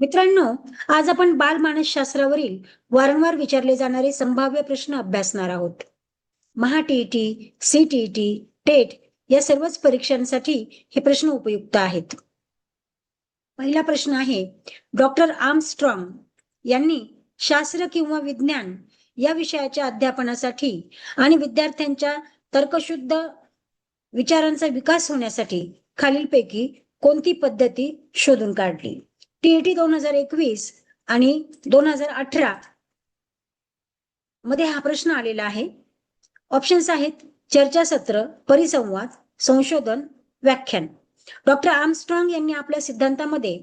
मित्रांनो, आज आपण बालमानसशास्त्रावरील वारंवार विचारले जाणारे संभाव्य प्रश्न अभ्यासणार आहोत. महा-टी-ई-टी, सी-टी-ई-टी, टेट या सर्वच परीक्षांसाठी हे प्रश्न उपयुक्त आहेत. पहिला प्रश्न आहे, डॉक्टर आर्मस्ट्रॉंग यांनी शास्त्र किंवा विज्ञान या विषयाच्या अध्यापनासाठी आणि विद्यार्थ्यांच्या तर्कशुद्ध विचारांचा विकास होण्यासाठी खालीलपैकी कोणती पद्धती शोधून काढली? टी-ई-टी 2021 आणि 2018 मध्ये हा प्रश्न आलेला आहे. ऑप्शन्स आहेत चर्चासत्र, परिसंवाद, संशोधन, व्याख्यान. डॉक्टर आर्मस्ट्रॉंग यांनी आपल्या सिद्धांतामध्ये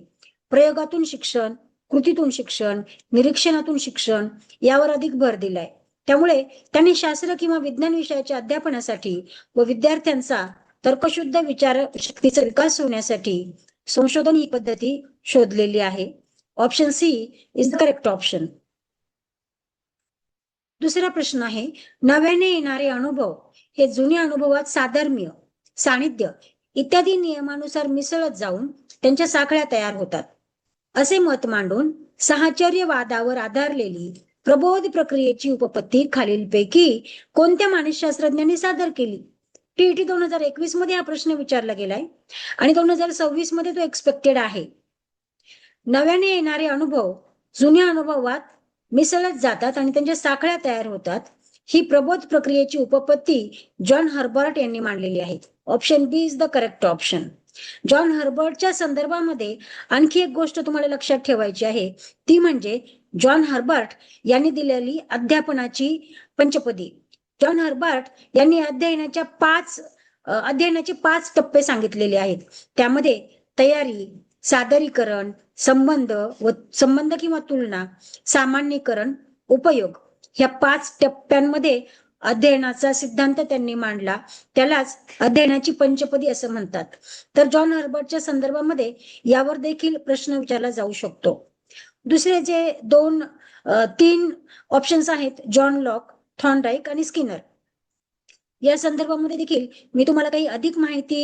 प्रयोगातून शिक्षण, कृतीतून शिक्षण, निरीक्षणातून शिक्षण यावर अधिक भर दिलाय. त्यामुळे त्यांनी शास्त्र किंवा विज्ञान विषयाच्या अध्यापनासाठी व विद्यार्थ्यांचा तर्कशुद्ध विचार शक्तीचा विकास होण्यासाठी संशोधन ही पद्धती शोधलेली आहे. Option C is the correct option. दुसरा प्रश्न आहे, नव्याने येणारे अनुभव हे जुन्या अनुभवात साधर्म्य, सानिध्य इत्यादी नियमानुसार मिसळत जाऊन त्यांच्या साखळ्या तयार होतात असे मत मांडून साहचर्यवादावर आधारलेली प्रबोध प्रक्रियेची उपपत्ती खालीलपैकी कोणत्या मानसशास्त्रज्ञांनी सादर केली? टी-ई-टी 2021 मध्ये हा प्रश्न विचारला गेलाय आणि 2026 मध्ये तो एक्सपेक्टेड आहे. नव्याने येणारे अनुभव जुन्या अनुभवात मिसळत जातात आणि त्यांच्या साखळ्या तयार होतात. ही प्रबोध प्रक्रियेची उपपत्ती जॉन हर्बर्ट यांनी मांडलेली आहे. Option B is the correct option. John हर्बर्टच्या संदर्भामध्ये आणखी एक गोष्ट तुम्हाला लक्षात ठेवायची आहे, ती म्हणजे जॉन हर्बर्ट यांनी दिलेली अध्यापनाची पंचपदी. जॉन हर्बर्ट यांनी अध्ययनाचे 5 टप्पे सांगितलेले आहेत. त्यामध्ये तयारी, सादरीकरण, संबंध किंवा तुलना, सामान्यीकरण, उपयोग ह्या 5 टप्प्यांमध्ये अध्ययनाचा सिद्धांत त्यांनी मांडला. त्यालाच अध्ययनाची पंचपदी असं म्हणतात. तर जॉन हर्बर्टच्या संदर्भामध्ये यावर देखील प्रश्न विचारला जाऊ शकतो. दुसरे जे 3 ऑप्शन्स आहेत, जॉन लॉक, थॉर्नडाईक आणि स्किनर, या संदर्भामध्ये देखील मी तुम्हाला काही अधिक माहिती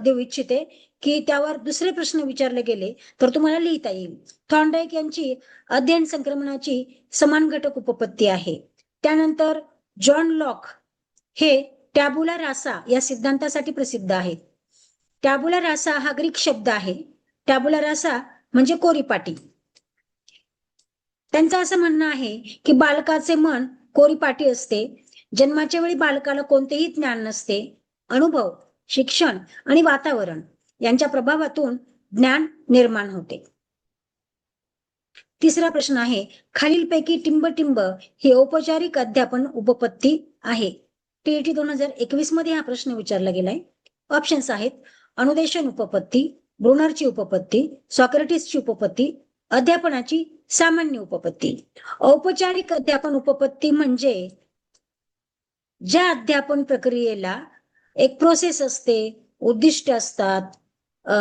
देऊ इच्छिते की त्यावर दुसरे प्रश्न विचारले गेले तर तुम्हाला लिहिता येईल. थॉर्नडाईक यांची अध्ययन संक्रमणाची समान घटक उपपत्ती आहे. त्यानंतर जॉन लॉक हे टॅबुला रासा या सिद्धांतासाठी प्रसिद्ध आहेत. टॅबुला रासा हा ग्रीक शब्द आहे. टॅबुला रासा म्हणजे कोरीपाटी. त्यांचं असं म्हणणं आहे की बालकाचे मन कोरीपाटी असते. जन्माच्या वेळी बालकाला कोणतेही ज्ञान नसते. अनुभव, शिक्षण आणि वातावरण यांच्या प्रभावातून ज्ञान निर्माण होते. तिसरा प्रश्न आहे, खालीलपैकी टिंबटिंब ही औपचारिक अध्यापन उपपत्ती आहे. टी-ई-टी 2021 मध्ये हा प्रश्न विचारला गेलाय. ऑप्शन्स आहेत अनुदेशन उपपत्ती, ब्रुनरची उपपत्ती, सॉक्रेटिसची उपपत्ती, अध्यापनाची सामान्य उपपत्ती. औपचारिक अध्यापन उपपत्ती म्हणजे ज्या अध्यापन प्रक्रियेला एक प्रोसेस असते, उद्दिष्ट असतात,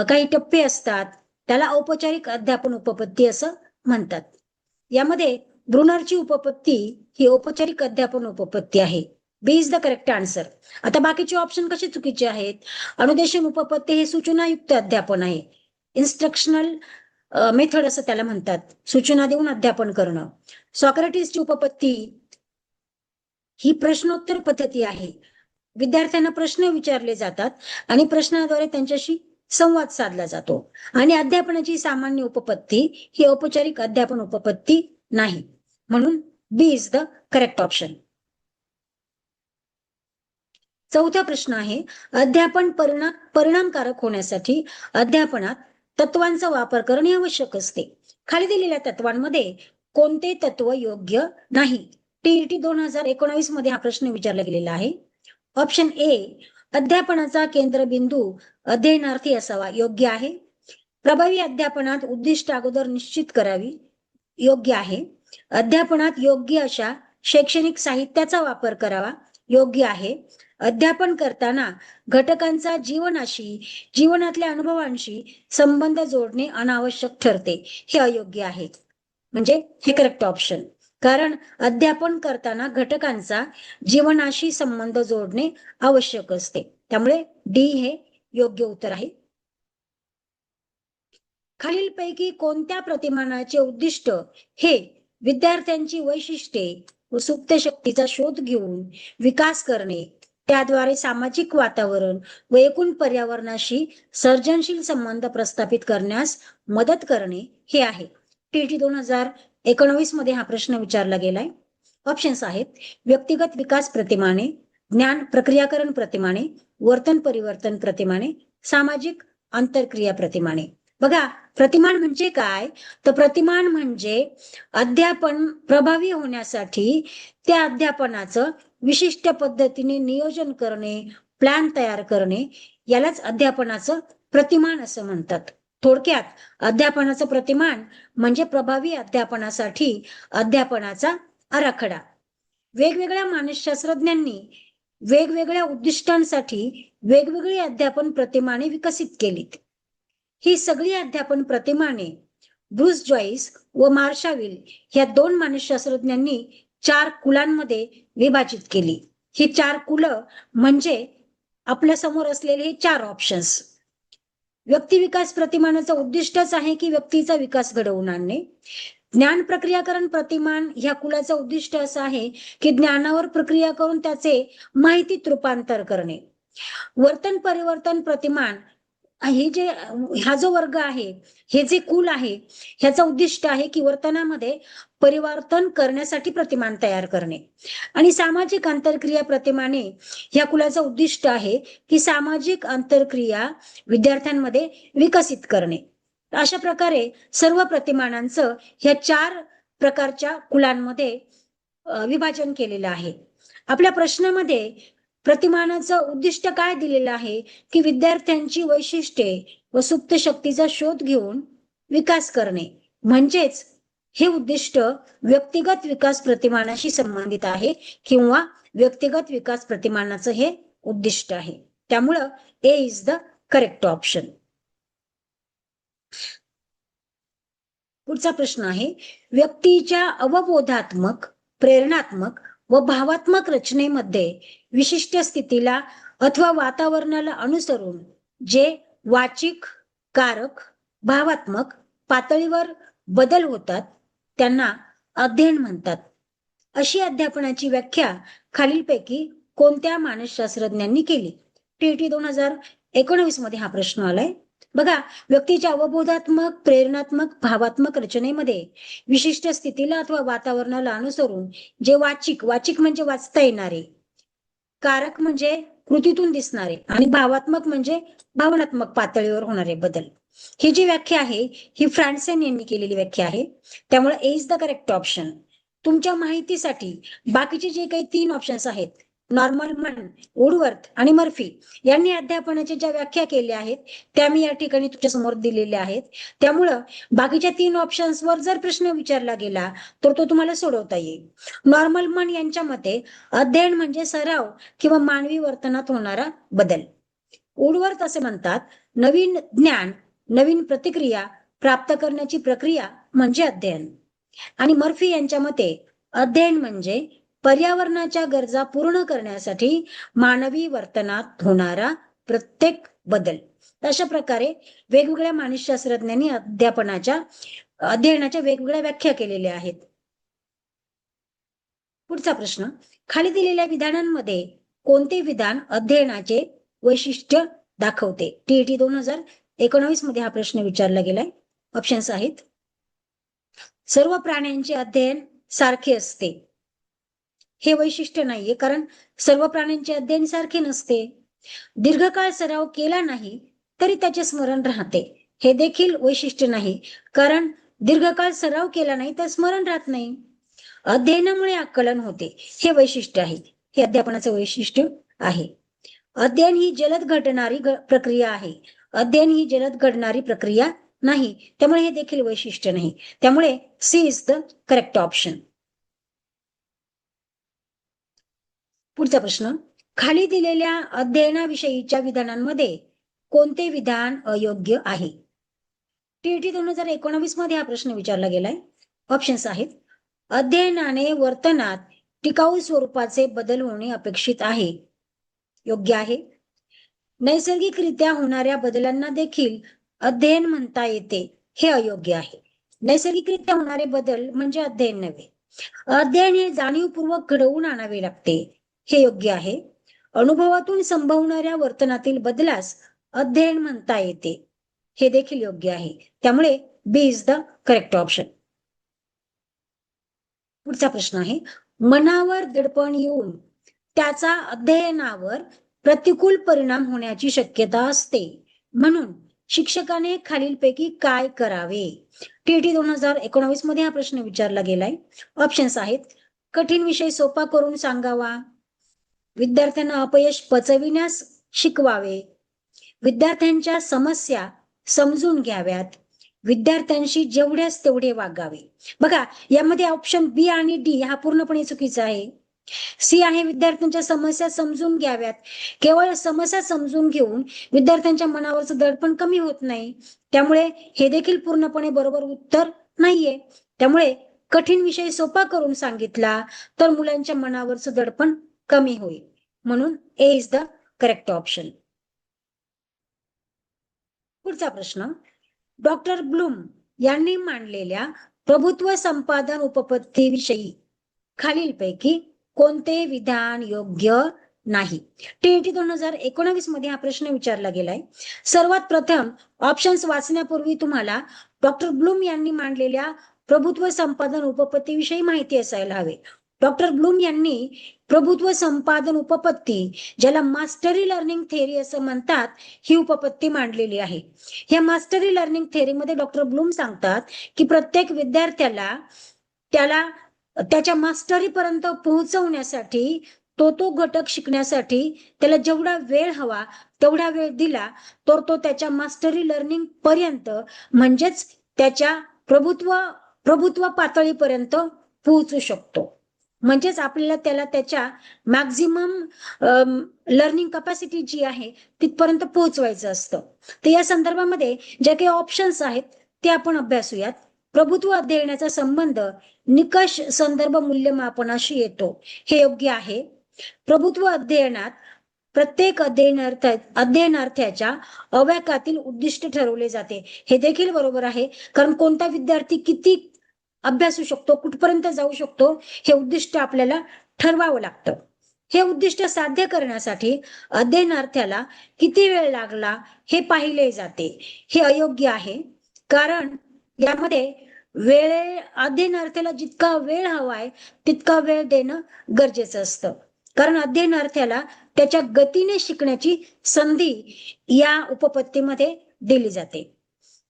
काही टप्पे असतात, त्याला औपचारिक अध्यापन उपपत्ती असं म्हणतात. यामध्ये ब्रुनरची उपपत्ती ही औपचारिक अध्यापन उपपत्ती आहे. बी इज द करेक्ट आन्सर. आता बाकीचे ऑप्शन कसे चुकीचे आहेत? अनुदेशन उपपत्ती हे सूचनायुक्त अध्यापन आहे. इन्स्ट्रक्शनल मेथड असं त्याला म्हणतात, सूचना देऊन अध्यापन करणं. सॉक्रेटिसची उपपत्ती ही प्रश्नोत्तर पद्धती आहे. विद्यार्थ्यांना प्रश्न विचारले जातात आणि प्रश्नाद्वारे त्यांच्याशी संवाद साधला जातो. आणि अध्यापनाची सामान्य उपपत्ती ही औपचारिक अध्यापन उपपत्ती नाही. म्हणून बी इज द करेक्ट ऑप्शन. चौथा प्रश्न आहे, अध्यापन परिणामकारक होण्यासाठी अध्यापनात तत्वांचा वापर करणे आवश्यक असते. खाली दिलेल्या तत्वांमध्ये कोणते तत्व योग्य नाही? टी-ई-टी 2019 मध्ये हा प्रश्न विचारला गेलेला आहे. ऑप्शन ए, अध्यापनाचा केंद्रबिंदू अध्ययनार्थी असावा, योग्य आहे. प्रभावी अध्यापनात उद्दिष्ट अगोदर निश्चित करावी, योग्य आहे. अध्यापनात योग्य अशा शैक्षणिक साहित्याचा वापर करावा, योग्य आहे. अध्यापन करताना घटकांचा जीवनातल्या अनुभवांशी संबंध जोडणे अनावश्यक ठरते, हे अयोग्य आहे. म्हणजे हे करेक्ट ऑप्शन. कारण अध्यापन करताना घटकांचा जीवनाशी संबंध जोडणे आवश्यक असते. त्यामुळे डी हे योग्य उत्तर आहे. खालीलपैकी कोणत्या प्रतिमानाचे उद्दिष्ट हे विद्यार्थ्यांची वैशिष्ट्ये व सुप्त शक्तीचा शोध घेऊन विकास करणे, त्याद्वारे सामाजिक वातावरण व एकूण पर्यावरणाशी सर्जनशील संबंध प्रस्थापित करण्यास मदत करणे हे आहे. टीटी 2019 मध्ये हा प्रश्न विचारला गेलाय. ऑप्शन्स आहेत: व्यक्तिगत विकास प्रतिमाने, ज्ञान प्रक्रियाकरण प्रतिमाने, वर्तन परिवर्तन प्रतिमाने, सामाजिक आंतरक्रिया प्रतिमाने. बघा, प्रतिमान म्हणजे काय? तर प्रतिमान म्हणजे अध्यापन प्रभावी होण्यासाठी त्या अध्यापनाचं विशिष्ट पद्धतीने नियोजन करणे, प्लॅन तयार करणे, यालाच अध्यापनाचं प्रतिमान असं म्हणतात. थोडक्यात अध्यापनाचं प्रतिमान म्हणजे प्रभावी अध्यापनासाठी अध्यापनाचा आराखडा. वेगवेगळ्या मानसशास्त्रज्ञांनी वेगवेगळ्या उद्दिष्टांसाठी वेगवेगळी अध्यापन प्रतिमाने विकसित केलीत. ही सगळी अध्यापन प्रतिमाने ब्रूस जॉईस व मार्शाविल या 2 मानसशास्त्रज्ञांनी 4 कुलांमध्ये विभाजित केली. ही 4 कुलं म्हणजे आपल्या समोर असलेले हे 4 ऑप्शन्स. व्यक्तिविकास प्रतिमानाचं उद्दिष्टच आहे की व्यक्तीचा विकास घडवून आणणे. ज्ञान प्रक्रियाकरण प्रतिमान ह्या कुलाचं उद्दिष्ट असं आहे की ज्ञानावर प्रक्रिया करून त्याचे माहितीत रूपांतर करणे. वर्तन परिवर्तन प्रतिमान हा जो वर्ग आहे, हे जे कुल आहे, ह्याचं उद्दिष्ट आहे की वर्तनामध्ये परिवर्तन करण्यासाठी प्रतिमान तयार करणे. आणि सामाजिक आंतरक्रिया प्रतिमाने ह्या कुलाचं उद्दिष्ट आहे की सामाजिक आंतरक्रिया विद्यार्थ्यांमध्ये विकसित करणे. अशा प्रकारे सर्व प्रतिमानांचं ह्या 4 प्रकारच्या कुलांमध्ये विभाजन केलेलं आहे. आपल्या प्रश्नामध्ये प्रतिमानाचं उद्दिष्ट काय दिलेलं आहे की विद्यार्थ्यांची वैशिष्ट्ये व सुप्त शक्तीचा शोध घेऊन विकास करणे. म्हणजेच हे उद्दिष्ट व्यक्तिगत विकास प्रतिमानाशी संबंधित आहे किंवा व्यक्तिगत विकास प्रतिमानाचं हे उद्दिष्ट आहे. त्यामुळं ए इज द करेक्ट ऑप्शन. पुढचा प्रश्न आहे, व्यक्तीच्या अवबोधात्मक, प्रेरणात्मक व भावात्मक रचनेमध्ये विशिष्ट स्थितीला अथवा वातावरणाला अनुसरून जे वाचिक, कारक, भावात्मक पातळीवर बदल होतात त्यांना अध्ययन म्हणतात. अशी अध्यापनाची व्याख्या खालीलपैकी कोणत्या मानसशास्त्रज्ञांनी केली? टीटी 2019 मध्ये हा प्रश्न आलाय. बघा, व्यक्तीच्या अवबोधात्मक, प्रेरणात्मक, भावात्मक रचनेमध्ये विशिष्ट स्थितीला अथवा वातावरणाला अनुसरून जे वाचिक म्हणजे वाचता येणारे, कारक म्हणजे कृतीतून दिसणारे आणि भावात्मक म्हणजे भावनात्मक पातळीवर होणारे बदल, ही जी व्याख्या आहे ही फ्रान्सेन यांनी केलेली व्याख्या आहे. त्यामुळे ए इज द करेक्ट ऑप्शन. तुमच्या माहितीसाठी बाकीचे जे काही 3 ऑप्शन्स आहेत, नॉर्मलमन, वुडवर्थ आणि मर्फी यांनी अध्यापनाच्या ज्या व्याख्या केल्या आहेत त्या मी या ठिकाणी तुमच्या समोर दिलेल्या आहेत. त्यामुळं बाकीच्या 3 ऑप्शन्सवर जर प्रश्न विचारला गेला तर तो तुम्हाला सोडवता येईल. नॉर्मलमन यांच्या मते अध्ययन म्हणजे सराव किंवा मानवी वर्तनात होणारा बदल. वुडवर्थ असे म्हणतात, नवीन ज्ञान, नवीन प्रतिक्रिया प्राप्त करण्याची प्रक्रिया म्हणजे अध्ययन. आणि मर्फी यांच्या मते अध्ययन म्हणजे पर्यावरणाच्या गरजा पूर्ण करण्यासाठी मानवी वर्तनात होणारा प्रत्येक बदल. अशा प्रकारे वेगवेगळ्या मानसशास्त्रज्ञांनी अध्ययनाच्या वेगवेगळ्या व्याख्या केलेल्या आहेत. पुढचा प्रश्न, खाली दिलेल्या विधानांमध्ये कोणते विधान अध्ययनाचे वैशिष्ट्य दाखवते? टीईटी 2019 मध्ये हा प्रश्न विचारला गेलाय. ऑप्शन्स आहेत: सर्व प्राण्यांचे अध्ययन सारखे असते. हे वैशिष्ट्य नाहीये, कारण सर्व प्राण्यांचे अध्ययन सारखे नसते. दीर्घकाळ सराव केला नाही तरी त्याचे स्मरण राहते. हे देखील वैशिष्ट्य नाही, कारण दीर्घकाळ सराव केला नाही तर स्मरण राहत नाही. अध्ययनामुळे आकलन होते, हे वैशिष्ट्य आहे. हे अध्यापनाचं वैशिष्ट्य आहे. अध्ययन ही जलद घडणारी प्रक्रिया आहे. अध्ययन ही जलद घडणारी प्रक्रिया नाही, त्यामुळे हे देखील वैशिष्ट्य नाही. त्यामुळे C is the correct option. पुढचा प्रश्न, खाली दिलेल्या अध्ययनाविषयीच्या विधानांमध्ये कोणते विधान अयोग्य आहे? टीईटी 2019 मध्ये हा प्रश्न विचारला गेलाय. ऑप्शन्स आहेत: अध्ययनाने वर्तनात टिकाऊ स्वरूपाचे बदल होणे अपेक्षित आहे. योग्य आहे. नैसर्गिकरित्या होणाऱ्या बदलांना देखील अध्ययन म्हणता येते. हे अयोग्य आहे. नैसर्गिकरित्या होणारे बदल म्हणजे अध्ययन नव्हे. अध्ययन हे जाणीवपूर्वक घडवून आणावे लागते, हे योग्य आहे. अनुभवातून संभवणाऱ्या वर्तनातील बदलास अध्ययन म्हणता येते, हे देखील योग्य आहे. त्यामुळे बी इज द करेक्ट ऑप्शन. पुढचा प्रश्न आहे, मनावर दडपण येऊन त्याचा अध्ययनावर प्रतिकूल परिणाम होण्याची शक्यता असते, म्हणून शिक्षकाने खालीलपैकी काय करावे? टीईटी 2019 मध्ये हा प्रश्न विचारला गेलाय. ऑप्शन्स आहेत, कठीण विषय सोपा करून सांगावा, विद्यार्थ्यांना अपयश पचविण्यास शिकवावे, विद्यार्थ्यांच्या समस्या समजून घ्याव्यात, विद्यार्थ्यांशी जेवढ्यास तेवढे वागावे. बघा, यामध्ये ऑप्शन बी आणि डी हा पूर्णपणे चुकीचा आहे. सी आहे, विद्यार्थ्यांच्या समस्या समजून घ्याव्यात. केवळ समस्या समजून घेऊन विद्यार्थ्यांच्या मनावरचं दडपण कमी होत नाही, त्यामुळे हे देखील पूर्णपणे बरोबर उत्तर नाहीये. त्यामुळे कठीण विषय सोपा करून सांगितला तर मुलांच्या मनावरचं दडपण कमी होईल, म्हणून ए इज द करेक्ट ऑप्शन. पुढचा प्रश्न, डॉक्टर ब्लूम यांनी मांडलेल्या प्रभुत्व संपादन उपपत्तीविषयी खालीलपैकी कोणते विधान योग्य नाही? टीईटी 2019 मध्ये हा प्रश्न विचारला गेलाय. सर्वात प्रथम ऑप्शन्स वाचण्यापूर्वी तुम्हाला डॉक्टर ब्लूम यांनी मांडलेल्या प्रभुत्व संपादन उपपत्तीविषयी माहिती असायला हवे. डॉक्टर ब्लूम यांनी प्रभुत्व संपादन उपपत्ती, ज्याला मास्टरी लर्निंग थेअरी असं म्हणतात, ही उपपत्ती मांडलेली आहे. या मास्टरी लर्निंग थेअरीमध्ये डॉक्टर ब्लूम सांगतात की प्रत्येक विद्यार्थ्याला त्याला त्याच्या मास्टरीपर्यंत पोहोचवण्यासाठी तो घटक शिकण्यासाठी त्याला जेवढा वेळ हवा तेवढा वेळ दिला तर तो त्याच्या मास्टरी लर्निंग पर्यंत, म्हणजेच त्याच्या प्रभुत्व पातळीपर्यंत पोहोचू शकतो. म्हणजेच आपल्याला त्याला त्याच्या मॅक्झिमम लर्निंग कॅपॅसिटी जी आहे तिथपर्यंत पोहोचवायचं असतं. तर या संदर्भामध्ये जे काही ऑप्शन्स आहेत ते आपण अभ्यासूयात. प्रभुत्व अध्ययनाचा संबंध निकष संदर्भ मूल्यमापनाशी येतो, हे योग्य आहे. प्रभुत्व अध्ययनात प्रत्येक अध्ययनार्थ्याच्या अवकातील उद्दिष्ट ठरवले जाते, हे देखील बरोबर आहे. कारण कोणता विद्यार्थी किती अभ्यासू शकतो, कुठपर्यंत जाऊ शकतो, हे उद्दिष्ट आपल्याला ठरवावं लागतं. हे उद्दिष्ट साध्य करण्यासाठी अध्ययनार्थ्याला किती वेळ लागला हे पाहिले जाते, हे अयोग्य आहे. कारण यामध्ये अध्ययनार्थ्याला जितका वेळ हवाय तितका वेळ देणं गरजेचं असतं. कारण अध्ययनार्थ्याला त्याच्या गतीने शिकण्याची संधी या उपपत्तीमध्ये दिली जाते.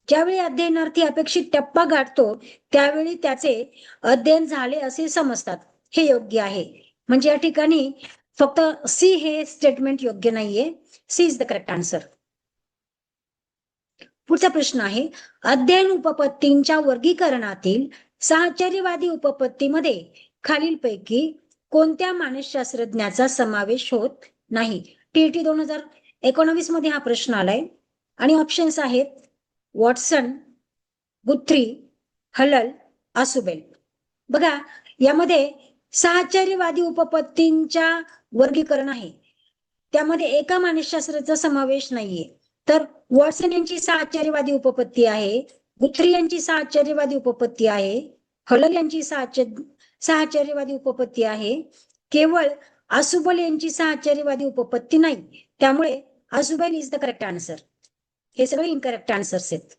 ज्यावेळी अध्ययनार्थी अपेक्षित टप्पा गाठतो त्यावेळी त्याचे अध्ययन झाले असे समजतात, हे योग्य आहे. म्हणजे या ठिकाणी फक्त सी हे स्टेटमेंट योग्य नाहीये. C is the correct answer. पुढचा प्रश्न आहे, अध्ययन उपपत्तींच्या वर्गीकरणातील साहचर्यवादी उपपत्तीमध्ये खालीलपैकी कोणत्या मानसशास्त्रज्ञाचा समावेश होत नाही? टीईटी 2019 मध्ये हा प्रश्न आलाय आणि ऑप्शन्स आहेत वॉटसन, गुथ्री, हलल, आसुबेल. बघा, यामध्ये साहचर्यवादी उपपत्तींच्या वर्गीकरण आहे, त्यामध्ये एका मानसशास्त्राचा समावेश नाहीये. तर वॉटसन यांची साहचर्यवादी उपपत्ती आहे, गुथ्री यांची साहचर्यवादी उपपत्ती आहे, हलल यांची साहचर्यवादी उपपत्ती आहे. केवळ आसुबेल यांची साहचर्यवादी उपपत्ती नाही. त्यामुळे Ausubel is the correct answer. हे सगळे इनकरेक्ट आन्सर्स आहेत.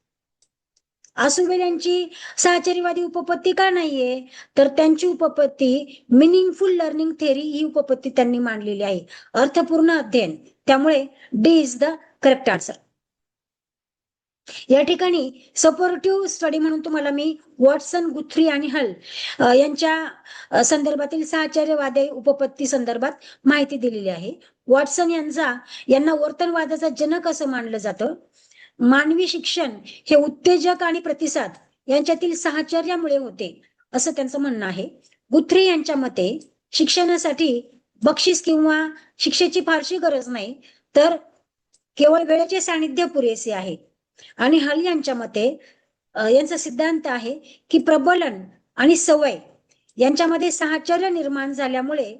आसुबेल यांची साहचर्यवादी उपपत्ती का नाहीये? तर त्यांची उपपत्ती मिनिंगफुल लर्निंग थेअरी ही उपपत्ती त्यांनी मांडलेली आहे, अर्थपूर्ण अध्ययन. त्यामुळे D is the correct answer. या ठिकाणी सपोर्टिव्ह स्टडी म्हणून तुम्हाला मी वॉटसन, गुथ्री आणि हल यांच्या संदर्भातील साहचर्यवादी उपपत्ती संदर्भात माहिती दिलेली आहे. वॉटसन यांना वर्तनवादाचा जनक असं मानलं जातं. मानवी शिक्षण हे उत्तेजक आणि प्रतिसाद यांच्यातील साहचर्यामुळे होते असं त्यांचं म्हणणं आहे. गुथ्री यांच्या मते शिक्षणासाठी बक्षीस किंवा शिक्षेची फारशी गरज नाही, तर केवळ वेळेचे सानिध्य पुरेसे आहे. आणि हल यांच्या मते यांचा सिद्धांत आहे की प्रबलन आणि सवय यांच्यामध्ये साहचर्य निर्माण झाल्यामुळे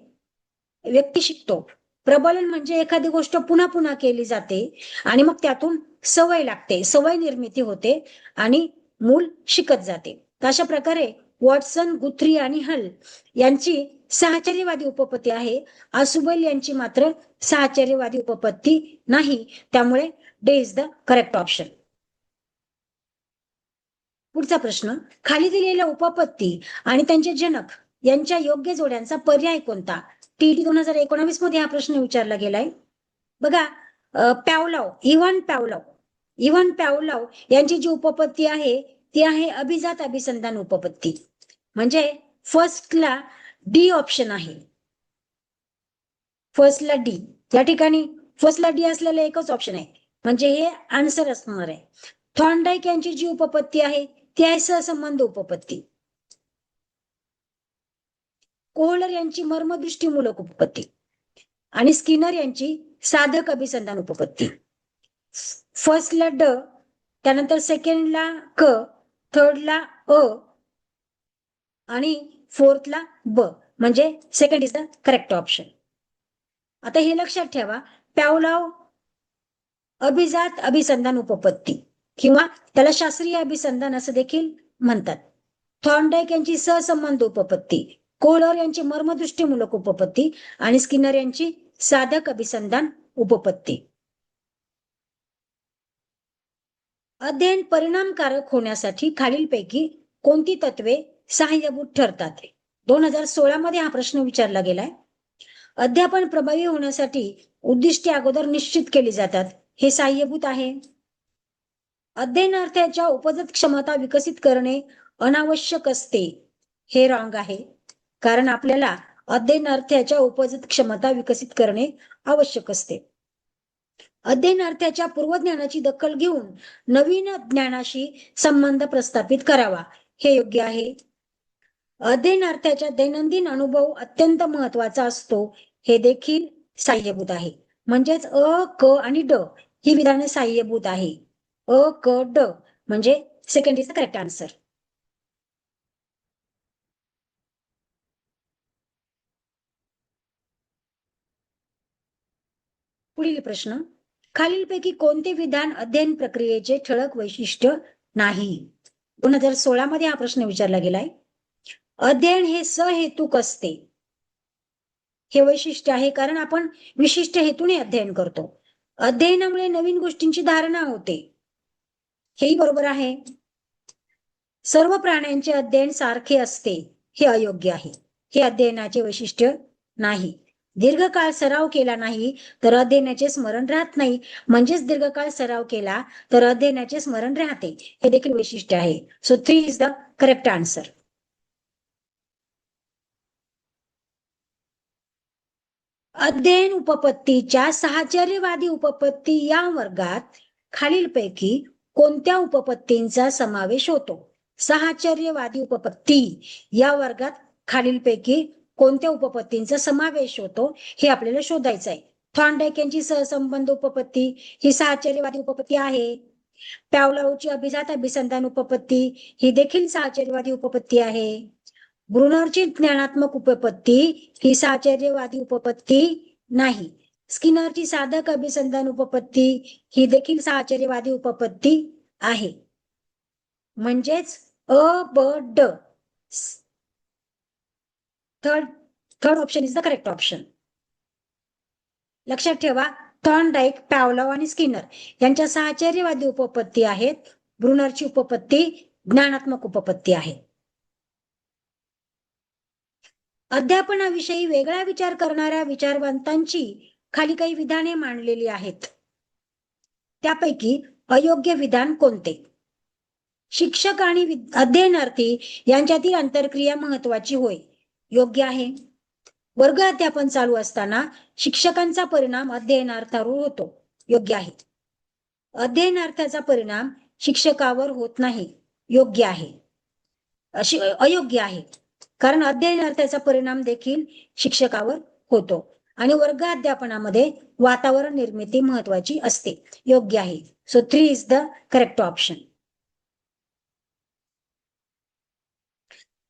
व्यक्ती शिकतो. प्रबलन म्हणजे एखादी गोष्ट पुन्हा पुन्हा केली जाते आणि मग त्यातून सवय लागते, सवय निर्मिती होते आणि मूल शिकत जाते. अशा प्रकारे वॉटसन, गुथ्री आणि हल यांची साहचर्यवादी उपपत्ती आहे. आसुबैल यांची मात्र साहचर्यवादी उपपत्ती नाही. त्यामुळे day is the correct option. पुढचा प्रश्न, खाली दिलेल्या उपपत्ती आणि त्यांचे जनक यांच्या योग्य जोड्यांचा पर्याय कोणता? टीईटी 2019 मध्ये हा प्रश्न विचारला गेलाय. बघा, पॅवलॉव, इव्हन पॅवलॉव यांची जी उपपत्ती आहे ती आहे अभिजात अभिसंधान उपपत्ती. म्हणजे फर्स्टला डी ऑप्शन आहे. फर्स्टला डी, या ठिकाणी फर्स्टला डी असलेला एकच ऑप्शन आहे, म्हणजे हे आन्सर असणार आहे. थॉर्नडाईक यांची जी उपपत्ती आहे ती आहे सहसंबंध उपपत्ती. कोहलर यांची मर्मदृष्टीमूलक उपपत्ती आणि स्किनर यांची साधक अभिसंधान उपपत्ती. फर्स्टला ड, त्यानंतर सेकंडला क, थर्डला अ आणि फोर्थला ब, म्हणजे second is the correct option. आता हे लक्षात ठेवा, पॅवलॉव अभिजात अभिसंधान उपपत्ती किंवा त्याला शास्त्रीय अभिसंधान असं देखील म्हणतात. थॉर्नडाईक यांची सहसंबंध उपपत्ती, कोहलर यांची मर्मदृष्टीमूलक उपपत्ती आणि स्किनर यांची साधक अभिसंधान उपपत्ती. अध्ययन परिणामकारक होण्यासाठी खालीलपैकी कोणती तत्वे सहाय्यभूत ठरतात? 2016 मध्ये हा प्रश्न विचारला गेलाय. अध्यापन प्रभावी होण्यासाठी उद्दिष्टे अगोदर निश्चित केली जातात, हे सहाय्यभूत आहे. अध्ययनार्थ्याच्या उपजत क्षमता विकसित करणे अनावश्यक असते, हे रॉंग आहे. कारण आपल्याला अध्ययनार्थ्याच्या उपजत क्षमता विकसित करणे आवश्यक असते. अध्ययनार्थ्याच्या पूर्वज्ञानाची दखल घेऊन नवीन ज्ञानाशी संबंध प्रस्थापित करावा, हे योग्य आहे. अध्ययनार्थ्याच्या दैनंदिन अनुभव अत्यंत महत्वाचा असतो, हे देखील सहाय्यभूत आहे. म्हणजेच अ, क आणि ड ही विधाने सहाय्यभूत आहे. अ, क, ड म्हणजे second is the correct answer. पुढील प्रश्न, खालीलपैकी कोणते विधान अध्ययन प्रक्रियेचे ठळक वैशिष्ट्य नाही? 2016 मध्ये हा प्रश्न विचारला गेलाय. अध्ययन हे सहेतुक असते, हे वैशिष्ट्य आहे, कारण आपण विशिष्ट हेतूने अध्ययन करतो. अध्ययनामुळे नवीन गोष्टींची धारणा होते, हेही बरोबर आहे. सर्व प्राण्यांचे अध्ययन सारखे असते, हे अयोग्य आहे, हे अध्ययनाचे वैशिष्ट्य नाही. दीर्घकाळ सराव केला नाही तर अध्ययनाचे स्मरण राहत नाही, म्हणजेच दीर्घकाळ सराव केला तर अध्ययनाचे स्मरण राहते, हे देखील वैशिष्ट्य आहे. So 3 is the correct answer. अध्ययन उपपत्तीच्या साहचर्यवादी उपपत्ती या वर्गात खालीलपैकी कोणत्या उपपत्तींचा समावेश होतो? साहचर्यवादी उपपत्ती या वर्गात खालीलपैकी कोणत्या उपपत्तींचा समावेश होतो, हे आपल्याला शोधायचं आहे. थॉर्नडाईक यांची सहसंबंध उपपत्ती ही साहचर्यवादी उपपत्ती आहे. पॅवलॉवची अभिजात अभिसंधान उपपत्ती ही देखील साहचर्यवादी उपपत्ती आहे. ब्रुनरची ज्ञानात्मक उपपत्ती ही साहचर्यवादी उपपत्ती नाही. स्किनरची साधक अभिसंधान उपपत्ती ही देखील साहचर्यवादी उपपत्ती आहे. म्हणजेच अ, ब, ड. Third option is the correct option. लक्षात ठेवा, थॉर्नडाईक, पॅवलॉव आणि स्किनर यांच्या साहचर्यवादी उपपत्ती आहेत. ब्रुनरची उपपत्ती ज्ञानात्मक उपपत्ती आहे. अध्यापनाविषयी वेगळा विचार करणाऱ्या विचारवंतांची खाली काही विधाने मांडलेली आहेत. त्यापैकी अयोग्य विधान कोणते? शिक्षक आणि अध्ययनार्थी यांच्यातील आंतरक्रिया महत्वाची होय, योग्य आहे. वर्ग अध्यापन चालू असताना शिक्षकांचा परिणाम अध्ययनार्थावर होतो, योग्य आहे. अध्ययनार्थाचा परिणाम शिक्षकावर होत नाही, योग्य आहे. अयोग्य आहे, कारण अध्ययनार्थाचा परिणाम देखील शिक्षकावर होतो आणि वर्ग अध्यापनामध्ये वातावरण निर्मिती महत्वाची असते, योग्य आहे. So 3 is the correct option.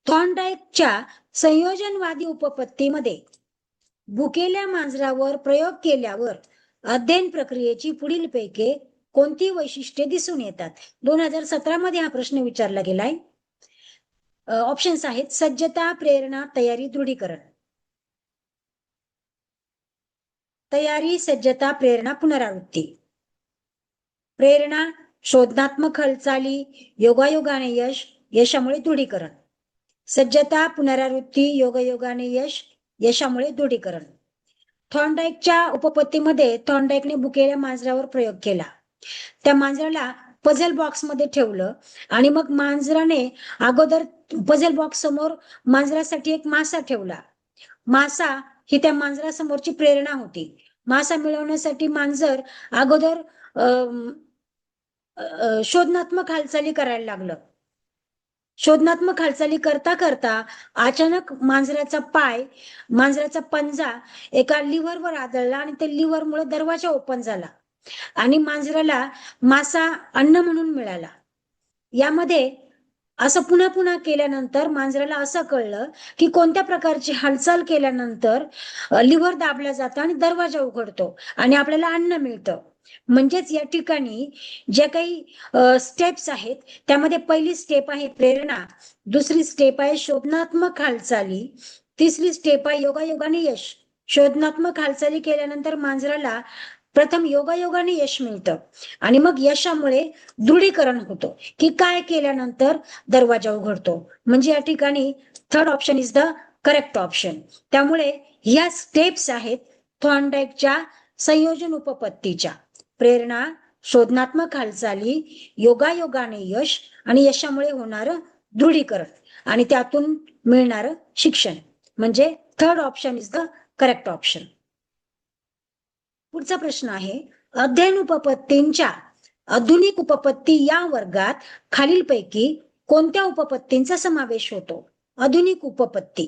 थॉर्नडाईकच्या संयोजनवादी उपपत्तीमध्ये भुकेल्या मांजरावर प्रयोग केल्यावर अध्ययन प्रक्रियेची पुढील पैकी कोणती वैशिष्ट्ये दिसून येतात? 2017 मध्ये हा प्रश्न विचारला गेलाय. ऑप्शन्स आहेत सज्जता, प्रेरणा, तयारी, दृढीकरण. तयारी, सज्जता, प्रेरणा, पुनरावृत्ती. प्रेरणा, शोधात्मक हालचाली, योगायोगाने यश, यशामुळे दृढीकरण. सज्जता, पुनरावृत्ती, योगायोगाने यश, यशामुळे दृढीकरण. थॉर्नडाईकच्या उपपत्तीमध्ये थॉर्नडाईकने भुकेल्या मांजरावर प्रयोग केला. त्या मांजराला पझल बॉक्स मध्ये ठेवलं आणि मग मांजराने अगोदर पझल बॉक्स समोर मांजरासाठी एक मासा ठेवला. मासा ही त्या मांजरासमोरची प्रेरणा होती. मासा मिळवण्यासाठी मांजर अगोदर शोधनात्मक हालचाली करायला लागलं. शोधनात्मक हालचाली करता करता अचानक मांजराचा पंजा एका लिव्हरवर आदळला आणि ते लिव्हरमुळे दरवाजा ओपन झाला आणि मांजराला मासा अन्न म्हणून मिळाला. यामध्ये असं पुन्हा पुन्हा केल्यानंतर मांजराला असं कळलं की कोणत्या प्रकारची हालचाल केल्यानंतर लिव्हर दाबला जातं आणि दरवाजा उघडतो आणि आपल्याला अन्न मिळतं. म्हणजेच या ठिकाणी ज्या काही स्टेप्स आहेत त्यामध्ये पहिली स्टेप आहे प्रेरणा, दुसरी स्टेप आहे शोधनात्मक हालचाली, तिसरी स्टेप आहे योगायोगाने यश. शोधनात्मक हालचाली केल्यानंतर मांजराला प्रथम योगायोगाने यश मिळतं आणि मग यशामुळे दृढीकरण होतं की काय केल्यानंतर दरवाजा उघडतो. म्हणजे या ठिकाणी third option is the correct option. त्यामुळे या स्टेप्स आहेत थॉर्नडाईकच्या संयोजन उपपत्तीच्या. प्रेरणा, शोधनात्मक हालचाली, योगायोगाने यश आणि यशामुळे होणारं दृढीकरण आणि त्यातून मिळणारं शिक्षण. म्हणजे third option is the correct option. पुढचा प्रश्न आहे अध्ययन उपपत्तींच्या आधुनिक उपपत्ती या वर्गात खालीलपैकी कोणत्या उपपत्तींचा समावेश होतो? आधुनिक उपपत्ती.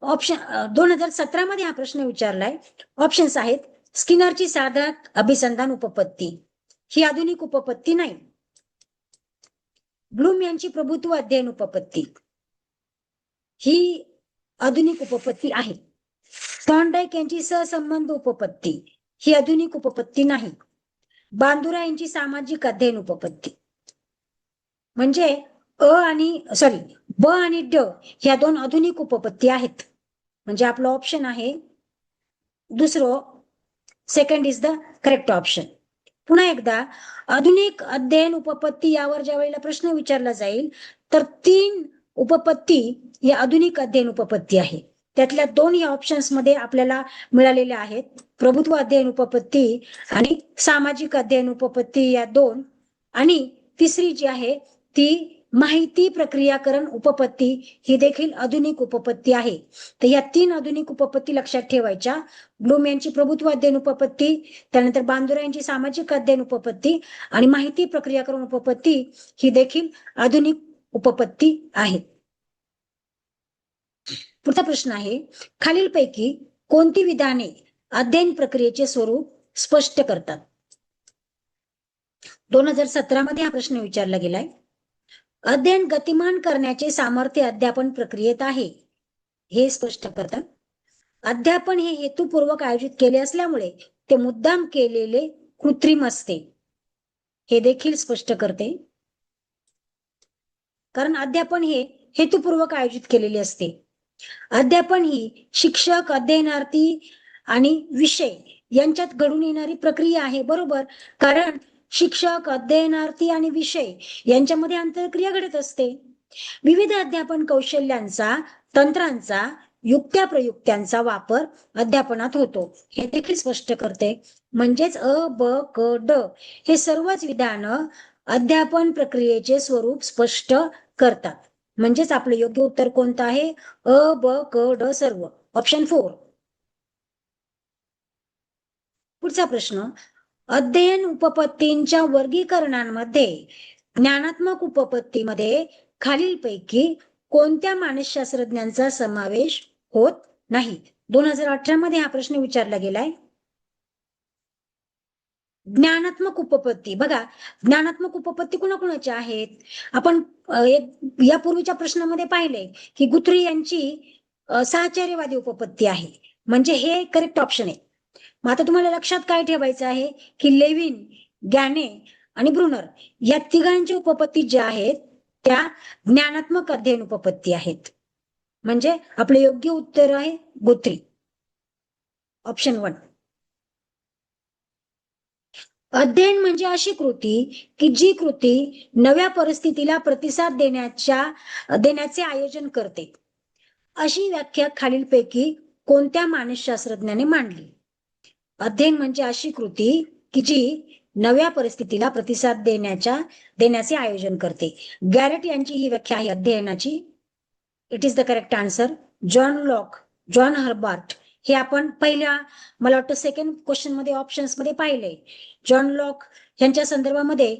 ऑप्शन 2017 मध्ये हा प्रश्न विचारलाय. ऑप्शन्स आहेत स्किनरची साधक अभिसंधान उपपत्ती, ही आधुनिक उपपत्ती नाही. ब्लूम यांची प्रभुत्व अध्ययन उपपत्ती, ही आधुनिक उपपत्ती आहे. थॉर्नडाईक यांची सहसंबंध उपपत्ती, ही आधुनिक उपपत्ती नाही. बांदुरा यांची सामाजिक अध्ययन उपपत्ती. म्हणजे ब आणि ड ह्या दोन आधुनिक उपपत्ती आहेत. म्हणजे आपलं ऑप्शन आहे दुसरं, second is the correct option. पुन्हा एकदा आधुनिक अध्ययन उपपत्ती यावर ज्या वेळेला प्रश्न विचारला जाईल तर 3 उपपत्ती या आधुनिक अध्ययन उपपत्ती आहे. त्यातल्या 2 या ऑप्शन्स मध्ये आपल्याला मिळालेल्या आहेत, प्रभुत्व अध्ययन उपपत्ती आणि सामाजिक अध्ययन उपपत्ती या 2. आणि तिसरी जी आहे ती माहिती प्रक्रियाकरण उपपत्ती, ही देखील आधुनिक उपपत्ती आहे. तर या 3 आधुनिक उपपत्ती लक्षात ठेवायच्या. ब्लूम यांची प्रभुत्व अध्ययन उपपत्ती, त्यानंतर बांदुरा यांची सामाजिक अध्ययन उपपत्ती आणि माहिती प्रक्रियाकरण उपपत्ती, ही देखील आधुनिक उपपत्ती आहे. पुढचा प्रश्न आहे खालीलपैकी कोणती विधाने अध्ययन प्रक्रियेचे स्वरूप स्पष्ट करतात? 2017 मध्ये हा प्रश्न विचारला गेलाय. अध्ययन गतिमान करण्याचे सामर्थ्य अध्यापन प्रक्रियेत आहे, हे स्पष्ट करतात. अध्यापन हे हेतुपूर्वक आयोजित केले असल्यामुळे ते मुद्दाम केलेले कृत्रिम असते, हे देखील स्पष्ट करते. कारण अध्यापन हे हेतुपूर्वक आयोजित केलेले असते. अध्यापन ही शिक्षक, अध्ययनार्थी आणि विषय यांच्यात घडून येणारी प्रक्रिया आहे, बरोबर. कारण शिक्षक, अध्ययनार्थी आणि विषय यांच्यामध्ये आंतरक्रिया घडत असते. विविध अध्यापन कौशल्यांचा, तंत्रांचा, युक्त्या प्रयुक्त्यांचा वापर अध्यापनात होतो, हे देखील स्पष्ट करते. म्हणजेच अ, ब, क, ड हे सर्वच विधानं अध्यापन प्रक्रियेचे स्वरूप स्पष्ट करतात. म्हणजेच आपलं योग्य उत्तर कोणतं आहे? अ, ब, क, ड सर्व. ऑप्शन 4. पुढचा प्रश्न अध्ययन उपपत्तींच्या वर्गीकरणांमध्ये ज्ञानात्मक उपपत्तीमध्ये खालीलपैकी कोणत्या मानसशास्त्रज्ञांचा समावेश होत नाही? 2018 मध्ये हा प्रश्न विचारला गेलाय. ज्ञानात्मक उपपत्ती बघा, ज्ञानात्मक उपपत्ती कुणाकुणाच्या आहेत? आपण यापूर्वीच्या प्रश्नामध्ये पाहिले की गुथ्री यांची साहचर्यवादी उपपत्ती आहे, म्हणजे हे करेक्ट ऑप्शन आहे. मग आता तुम्हाला लक्षात काय ठेवायचं आहे की लेविन, गॅने आणि ब्रुनर या तिघांच्या उपपत्ती ज्या आहेत त्या ज्ञानात्मक अध्ययन उपपत्ती आहेत. म्हणजे आपले योग्य उत्तर आहे गो3 ऑप्शन 1. अध्ययन म्हणजे अशी कृती की जी कृती नव्या परिस्थितीला प्रतिसाद देण्याचे आयोजन करते. अशी व्याख्या खालीलपैकी कोणत्या मानसशास्त्रज्ञाने मांडली? अध्ययन म्हणजे अशी कृती की जी नव्या परिस्थितीला प्रतिसाद देण्याचे आयोजन करते. गॅरेट यांची ही व्याख्या आहे अध्ययनाची. It is the correct answer. John Locke, John Herbart हे आपण पहिल्या मला वाटतं सेकंड क्वेश्चन मध्ये ऑप्शन्स मध्ये पाहिले. जॉन लॉक यांच्या संदर्भामध्ये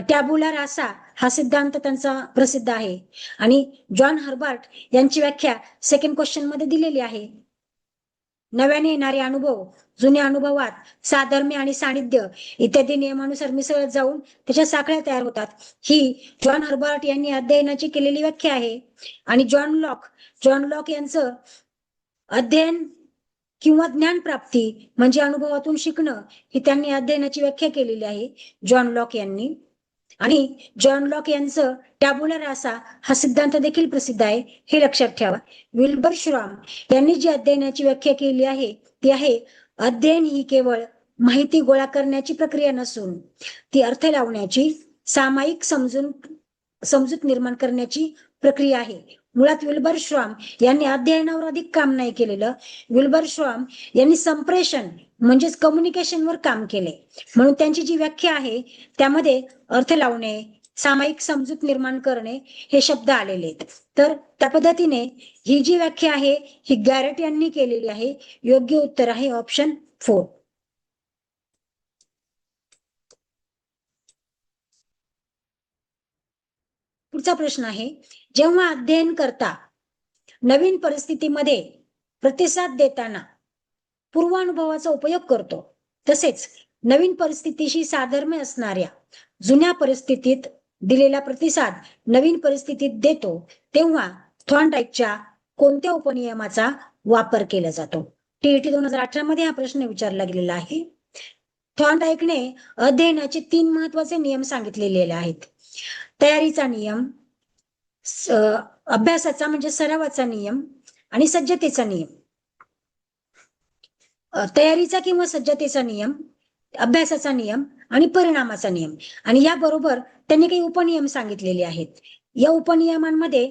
टॅब्युला रासा हा सिद्धांत त्यांचा प्रसिद्ध आहे आणि जॉन हर्बार्ट यांची व्याख्या सेकंड क्वेश्चन मध्ये दिलेली आहे. नव्याने येणारे अनुभव जुन्या अनुभवात साधर्म्य आणि सानिध्य इत्यादी नियमानुसार मिसळत जाऊन त्याच्या साखळ्या तयार होतात. ही जॉन हर्बार्ट यांनी अध्ययनाची केलेली व्याख्या आहे. आणि जॉन लॉक यांचं अध्ययन किंवा ज्ञान प्राप्ती म्हणजे अनुभवातून शिकणं ही त्यांनी अध्ययनाची व्याख्या केलेली आहे जॉन लॉक यांनी. आणि जॉन लॉक यांचं टॅब्युला रासा हा सिद्धांत देखील प्रसिद्ध आहे, हे लक्षात ठेवा. विल्बर श्रॉम यांनी जी अध्ययनाची व्याख्या केली आहे ती आहे अध्ययन ही केवळ माहिती गोळा करण्याची प्रक्रिया नसून ती अर्थ लावण्याची, सामायिक समजूत निर्माण करण्याची प्रक्रिया आहे. मुळात विल्बर श्रॉम यांनी अध्ययनावर अधिक काम नाही केलेलं. विल्बर श्रॉम यांनी संप्रेषण म्हणजेच कम्युनिकेशनवर काम केले. म्हणून त्यांची जी व्याख्या आहे त्यामध्ये अर्थ लावणे, सामायिक समजूत निर्माण करणे हे शब्द आलेले आहेत. तर त्या पद्धतीने ही जी व्याख्या आहे ही गॅरेट यांनी केलेली आहे. योग्य उत्तर आहे ऑप्शन 4. पुढचा प्रश्न आहे, जेव्हा अध्ययन करता नवीन परिस्थितीमध्ये प्रतिसाद देताना पूर्वानुभवाचा उपयोग करतो, तसेच नवीन परिस्थितीशी साधर्म्य असणाऱ्या जुन्या परिस्थितीत दिलेला प्रतिसाद नवीन परिस्थितीत देतो, तेव्हा थॉर्नडाईकच्या कोणत्या उपनियमाचा वापर केला जातो? टीईटी 2018 मध्ये हा प्रश्न विचारला गेलेला आहे. थॉर्नडाईकने अध्ययनाचे 3 महत्वाचे नियम सांगितलेले आहेत. तयारीचा नियम, अभ्यासाचा म्हणजे सरावाचा नियम आणि सज्जतेचा नियम. तयारीचा किंवा सज्जतेचा नियम, अभ्यासाचा नियम आणि परिणामाचा नियम. आणि याबरोबर त्यांनी काही उपनियम सांगितलेले आहेत. या उपनियमांमध्ये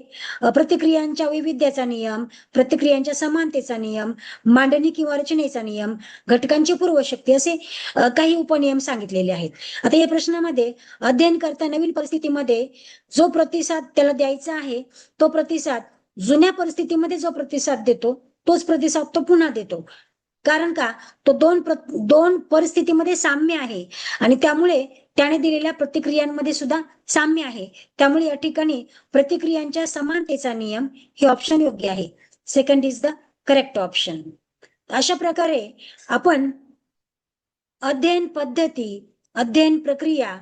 प्रतिक्रियांच्या वैविध्याचा नियम, प्रतिक्रियांच्या समानतेचा नियम, मांडणी किंवा रचनेचा नियम, घटकांची पूर्वशक्ती असे काही उपनियम सांगितलेले आहेत. आता या प्रश्नामध्ये अध्ययन करता नवीन परिस्थितीमध्ये जो प्रतिसाद त्याला द्यायचा आहे तो प्रतिसाद जुन्या परिस्थितीमध्ये जो प्रतिसाद देतो तोच प्रतिसाद तो पुन्हा देतो. कारण का तो दोन परिस्थितीमध्ये साम्य आहे आणि त्यामुळे त्याने दिलेल्या प्रतिक्रियांमध्ये सुद्धा साम्य आहे. त्यामुळे या ठिकाणी प्रतिक्रियांच्या समानतेचा नियम हे ऑप्शन योग्य आहे. Second is the correct option. अशा प्रकारे आपण अध्ययन पद्धती, अध्ययन प्रक्रिया,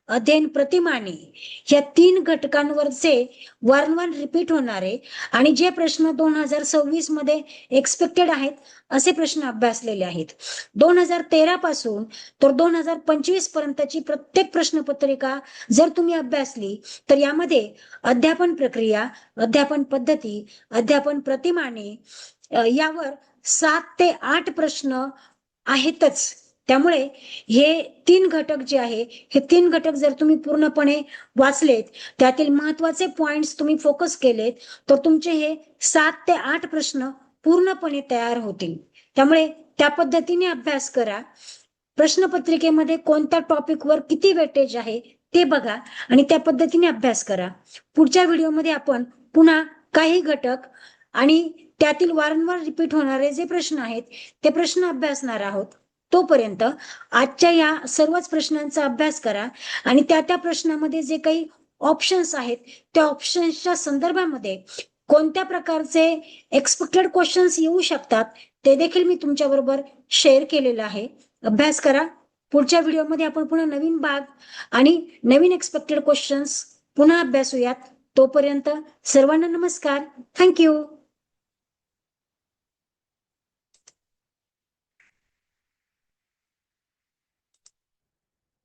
अध्ययन प्रतिमाने या 3 घटकांवरचे वारंवार रिपीट होणारे आणि जे प्रश्न 2026 मध्ये एक्सपेक्टेड आहेत असे प्रश्न अभ्यासलेले आहेत. 2013 पासून तर 2025 पर्यंतची प्रत्येक प्रश्नपत्रिका जर तुम्ही अभ्यासली तर यामध्ये अध्यापन प्रक्रिया, अध्यापन पद्धती, अध्यापन प्रतिमाने यावर 7 ते 8 प्रश्न आहेतच. त्यामुळे हे 3 घटक जे आहे हे 3 घटक जर तुम्ही पूर्णपणे वाचलेत, त्यातील महत्वाचे पॉइंट्स तुम्ही फोकस केलेत तर तुमचे हे 7 ते 8 प्रश्न पूर्णपणे तयार होतील. त्यामुळे त्या पद्धतीने अभ्यास करा. प्रश्नपत्रिकेमध्ये कोणत्या टॉपिकवर किती वेटेज आहे ते बघा आणि त्या पद्धतीने अभ्यास करा. पुढच्या व्हिडिओमध्ये आपण पुन्हा काही घटक आणि त्यातील वारंवार रिपीट होणारे जे प्रश्न आहेत ते प्रश्न अभ्यासणार आहोत. तोपर्यंत आजच्या या सर्वच प्रश्नांचा अभ्यास करा आणि त्या प्रश्नामध्ये जे काही ऑप्शन्स आहेत त्या ऑप्शन्सच्या संदर्भामध्ये कोणत्या प्रकारचे एक्सपेक्टेड क्वेश्चन्स येऊ शकतात ते देखील मी तुमच्या बरोबर शेअर केलेलं आहे. अभ्यास करा. पुढच्या व्हिडिओमध्ये आपण पुन्हा नवीन भाग आणि नवीन एक्सपेक्टेड क्वेश्चन्स पुन्हा अभ्यासूयात. तोपर्यंत सर्वांना नमस्कार. थँक्यू.